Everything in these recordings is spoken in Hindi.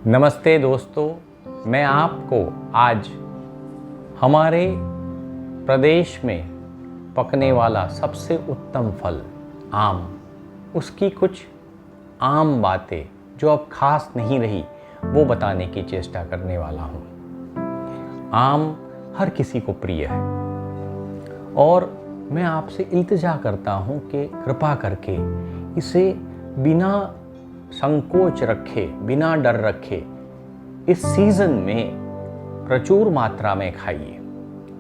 नमस्ते दोस्तों, मैं आपको आज हमारे प्रदेश में पकने वाला सबसे उत्तम फल आम, उसकी कुछ आम बातें जो अब खास नहीं रही वो बताने की चेष्टा करने वाला हूँ। आम हर किसी को प्रिय है और मैं आपसे इल्तिजा करता हूँ कि कृपा करके इसे बिना संकोच रखे, बिना डर रखे इस सीज़न में प्रचुर मात्रा में खाइए।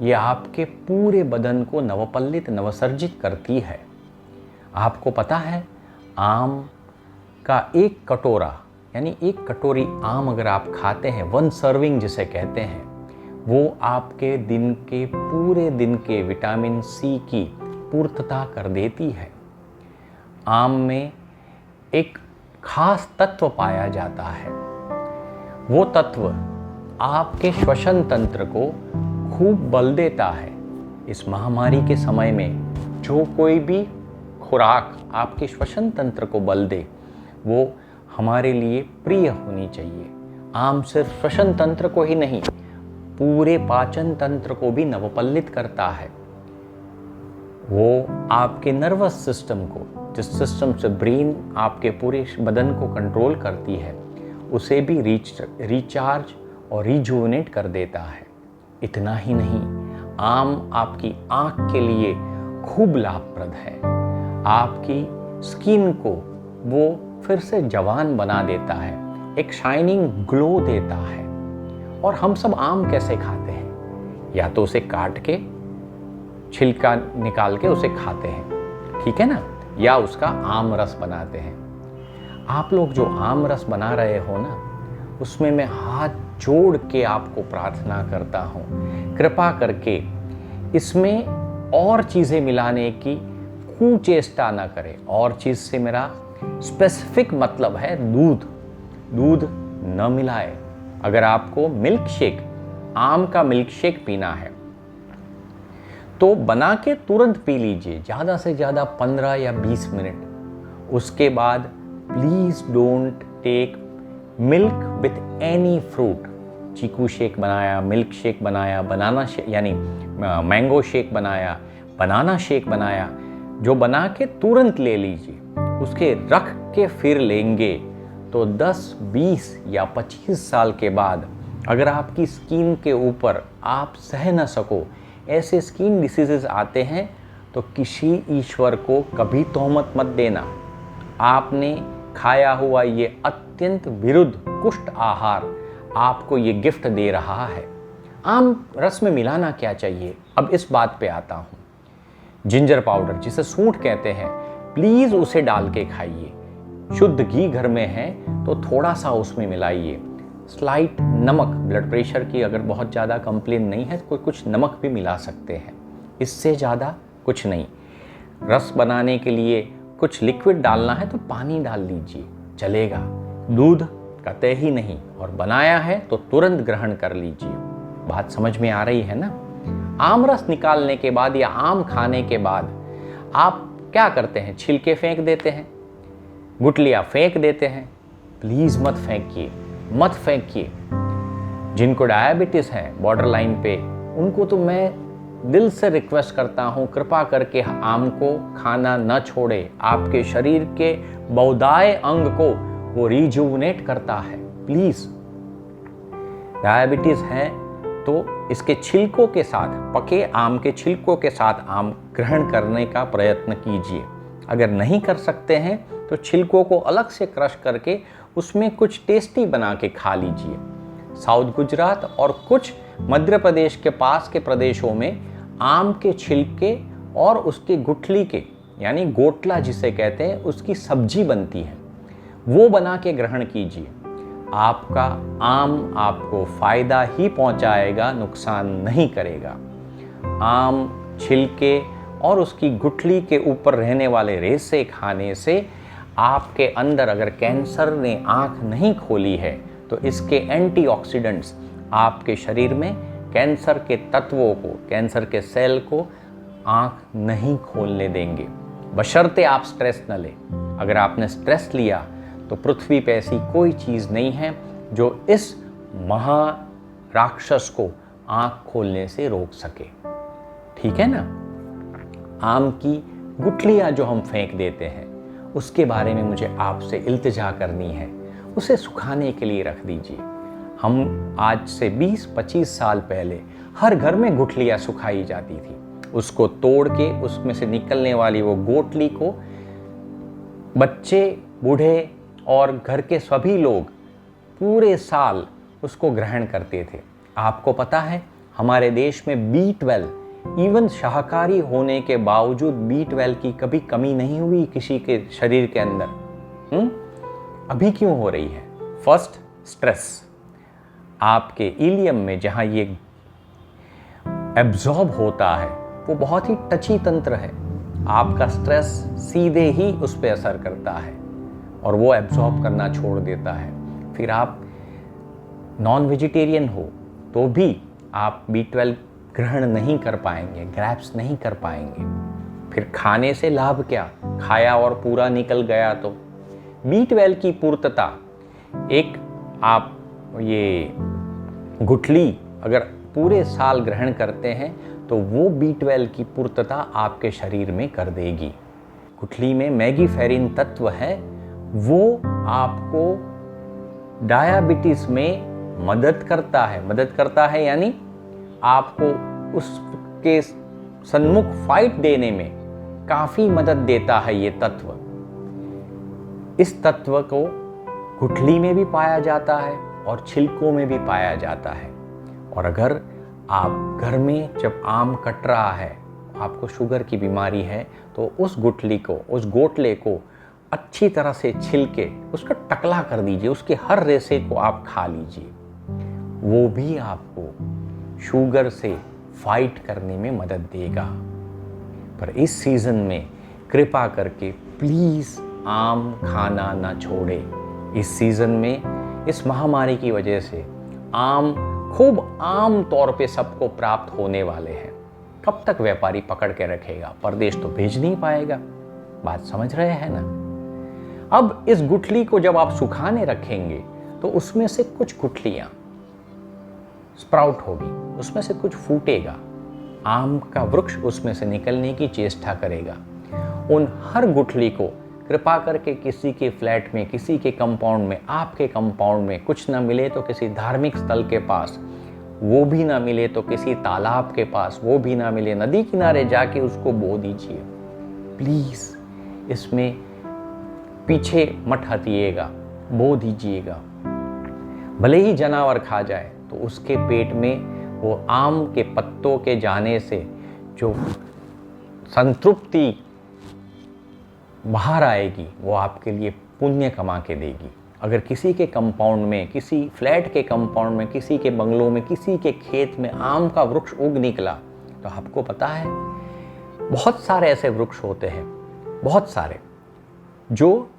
ये आपके पूरे बदन को नवपल्लित नवसर्जित करती है। आपको पता है, आम का एक कटोरा यानी एक कटोरी आम अगर आप खाते हैं, 1 सर्विंग जिसे कहते हैं, वो आपके दिन के पूरे दिन के विटामिन सी की पूर्तता कर देती है। आम में एक खास तत्व पाया जाता है। वो तत्व आपके श्वसन तंत्र को खूब बल देता है। इस महामारी के समय में जो कोई भी खुराक आपके श्वसन तंत्र को बल दे वो हमारे लिए प्रिय होनी चाहिए। आम सिर्फ श्वसन तंत्र को ही नहीं, पूरे पाचन तंत्र को भी नवपल्लित करता है। वो आपके नर्वस सिस्टम को, जिस सिस्टम से ब्रेन आपके पूरे बदन को कंट्रोल करती है, उसे भी रिचार्ज और रिजुविनेट कर देता है। इतना ही नहीं, आम आपकी आँख के लिए खूब लाभप्रद है। आपकी स्किन को वो फिर से जवान बना देता है, एक शाइनिंग ग्लो देता है। और हम सब आम कैसे खाते हैं? या तो उसे काट के छिलका निकाल के उसे खाते हैं, ठीक है ना, या उसका आम रस बनाते हैं। आप लोग जो आम रस बना रहे हो ना, उसमें मैं हाथ जोड़ के आपको प्रार्थना करता हूँ, कृपा करके इसमें और चीज़ें मिलाने की कुचेष्टा ना करें। और चीज़ से मेरा स्पेसिफिक मतलब है दूध न मिलाए। अगर आपको मिल्क शेक, आम का मिल्क शेक पीना है तो बना के तुरंत पी लीजिए, ज़्यादा से ज़्यादा 15 या 20 मिनट। उसके बाद please don't take milk with any fruit. चीकू शेक बनाया, मिल्क शेक बनाया, बनाना शेक यानी मैंगो शेक बनाया, बनाना शेक बनाया, जो बना के तुरंत ले लीजिए। उसके रख के फिर लेंगे तो 10, 20 या 25 साल के बाद अगर आपकी स्किन के ऊपर आप सह न सको, ऐसे स्किन डिसीजेस आते हैं, तो किसी ईश्वर को कभी तोहमत मत देना। आपने खाया हुआ ये अत्यंत विरुद्ध कुष्ठ आहार आपको ये गिफ्ट दे रहा है। आम रस में मिलाना क्या चाहिए, अब इस बात पे आता हूँ। जिंजर पाउडर, जिसे सूंठ कहते हैं, प्लीज़ उसे डाल के खाइए। शुद्ध घी घर में है तो थोड़ा सा उसमें मिलाइए। स्लाइट नमक, ब्लड प्रेशर की अगर बहुत ज़्यादा कंप्लेन नहीं है तो कुछ नमक भी मिला सकते हैं, इससे ज़्यादा कुछ नहीं। रस बनाने के लिए कुछ लिक्विड डालना है तो पानी डाल लीजिए, चलेगा। दूध कतई ही नहीं, और बनाया है तो तुरंत ग्रहण कर लीजिए। बात समझ में आ रही है ना? आम रस निकालने के बाद या आम खाने के बाद आप क्या करते हैं? छिलके फेंक देते हैं, गुठलियाँ फेंक देते हैं। प्लीज़ मत फेंकिए, मत फेंकिए। जिनको डायबिटीज़ है बॉर्डर लाइन पे, उनको तो मैं दिल से रिक्वेस्ट करता हूँ, कृपा करके आम को खाना न छोड़े। आपके शरीर के बहुदाय अंग को वो रिजुविनेट करता है। प्लीज़, डायबिटीज़ है तो इसके छिलकों के साथ, पके आम के छिलकों के साथ आम ग्रहण करने का प्रयत्न कीजिए। अगर नहीं कर सकते हैं तो छिलकों को अलग से क्रश करके उसमें कुछ टेस्टी बना के खा लीजिए। साउथ गुजरात और कुछ मध्य प्रदेश के पास के प्रदेशों में आम के छिलके और उसके गुठली के यानी गोटला जिसे कहते हैं, उसकी सब्जी बनती है, वो बना के ग्रहण कीजिए। आपका आम आपको फ़ायदा ही पहुंचाएगा, नुकसान नहीं करेगा। आम छिलके और उसकी गुठली के ऊपर रहने वाले रेशे खाने से आपके अंदर अगर कैंसर ने आँख नहीं खोली है तो इसके एंटीऑक्सीडेंट्स आपके शरीर में कैंसर के तत्वों को, कैंसर के सेल को आँख नहीं खोलने देंगे, बशर्ते आप स्ट्रेस न लें। अगर आपने स्ट्रेस लिया तो पृथ्वी पे ऐसी कोई चीज़ नहीं है जो इस महा राक्षस को आंख खोलने से रोक सके। ठीक है ना। आम की गुठलियां जो हम फेंक देते हैं उसके बारे में मुझे आपसे इल्तिजा करनी है, उसे सुखाने के लिए रख दीजिए। हम आज से 20-25 साल पहले हर घर में गुठलियां सुखाई जाती थी। उसको तोड़ के उसमें से निकलने वाली वो गोटली को बच्चे, बूढ़े और घर के सभी लोग पूरे साल उसको ग्रहण करते थे। आपको पता है हमारे देश में B12, इवन शाकाहारी होने के बावजूद B12 की कभी कमी नहीं हुई किसी के शरीर के अंदर। अभी क्यों हो रही है? First, stress. आपके इलियम में जहां ये एब्जॉर्ब होता है वो बहुत ही टची तंत्र है। आपका स्ट्रेस सीधे ही उस पर असर करता है और वो एब्जॉर्ब करना छोड़ देता है। फिर आप नॉन वेजिटेरियन हो तो भी आप B12 ग्रहण नहीं कर पाएंगे, ग्रैप्स नहीं कर पाएंगे। फिर खाने से लाभ क्या? खाया और पूरा निकल गया तो B12 की पूर्तता, एक आप ये गुठली अगर पूरे साल ग्रहण करते हैं तो वो B12 की पूर्तता आपके शरीर में कर देगी। गुठली में मैगीफेरिन तत्व है, वो आपको डायबिटीज में मदद करता है यानी आपको उसके सन्मुख फाइट देने में काफी मदद देता है ये तत्व। इस तत्व को गुठली में भी पाया जाता है और छिलकों में भी पाया जाता है। और अगर आप घर में जब आम कट रहा है, आपको शुगर की बीमारी है, तो उस गुठली को, उस गोटले को अच्छी तरह से छिलके उसका टकला कर दीजिए, उसके हर रेशे को आप खा लीजिए। वो भी आपको शुगर से फाइट करने में मदद देगा। पर इस सीजन में कृपा करके प्लीज आम खाना ना छोड़े। इस सीजन में इस महामारी की वजह से आम खूब आम तौर पे सबको प्राप्त होने वाले हैं। कब तक व्यापारी पकड़ के रखेगा? परदेश तो भेज नहीं पाएगा। बात समझ रहे हैं ना। अब इस गुठली को जब आप सुखाने रखेंगे तो उसमें से कुछ गुठलियां स्प्राउट होगी, उसमें से कुछ फूटेगा, आम का वृक्ष उसमें से निकलने की चेष्टा करेगा। उन हर गुठली को कृपा करके किसी के फ्लैट में, किसी के कंपाउंड में, आपके कंपाउंड में कुछ ना मिले तो किसी धार्मिक स्थल के पास, वो भी ना मिले तो किसी तालाब के पास, वो भी ना मिले नदी किनारे जाके उसको बो दीजिए। प्लीज इसमें पीछे मत हटिएगा, बो दीजिएगा। भले ही जानवर खा जाए तो उसके पेट में वो आम के पत्तों के जाने से जो संतृप्ति बाहर आएगी वो आपके लिए पुण्य कमा के देगी। अगर किसी के कंपाउंड में, किसी फ्लैट के कंपाउंड में, किसी के बंगलों में, किसी के खेत में आम का वृक्ष उग निकला तो आपको पता है बहुत सारे ऐसे वृक्ष होते हैं, बहुत सारे, जो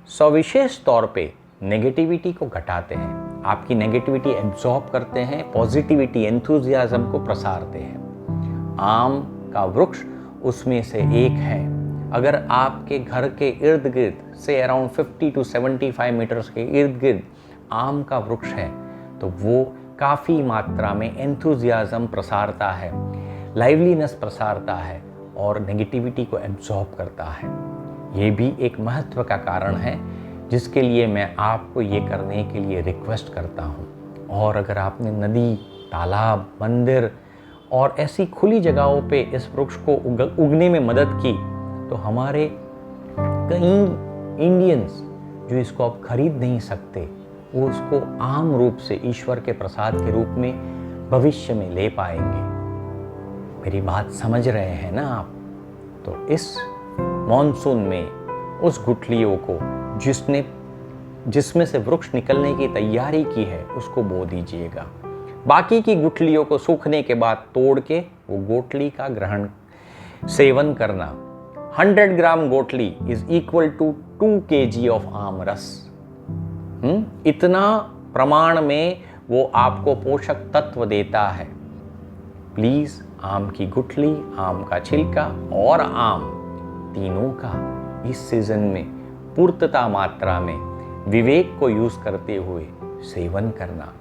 सविशेष तौर पे नेगेटिविटी को घटाते हैं, आपकी नेगेटिविटी एब्जॉर्ब करते हैं, पॉजिटिविटी, एंथुजियाज्म को प्रसारते हैं। आम का वृक्ष उसमें से एक है। अगर आपके घर के इर्द गिर्द से अराउंड 50 to 75 मीटर्स के इर्द गिर्द आम का वृक्ष है तो वो काफ़ी मात्रा में एंथुजियाज्म प्रसारता है, लाइवलीनेस प्रसारता है और नेगेटिविटी को एब्जॉर्ब करता है। ये भी एक महत्व का कारण है जिसके लिए मैं आपको ये करने के लिए रिक्वेस्ट करता हूँ। और अगर आपने नदी, तालाब, मंदिर और ऐसी खुली जगहों पे इस वृक्ष को उगने में मदद की तो हमारे कई इंडियंस जो इसको अब खरीद नहीं सकते वो उसको आम रूप से ईश्वर के प्रसाद के रूप में भविष्य में ले पाएंगे। मेरी बात समझ रहे हैं ना आप? तो इस मॉनसून में उस गुठलियों को जिसमें से वृक्ष निकलने की तैयारी की है उसको बो दीजिएगा। बाकी की गुठलियों को सूखने के बाद तोड़ के वो गोटली का ग्रहण सेवन करना। 100 ग्राम गोटली is equal to 2 kg of आम रस। इतना प्रमाण में वो आपको पोषक तत्व देता है। प्लीज आम की गुठली, आम का छिलका और आम तीनों का इस सीजन में पूर्णता मात्रा में विवेक को यूज करते हुए सेवन करना।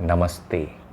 नमस्ते।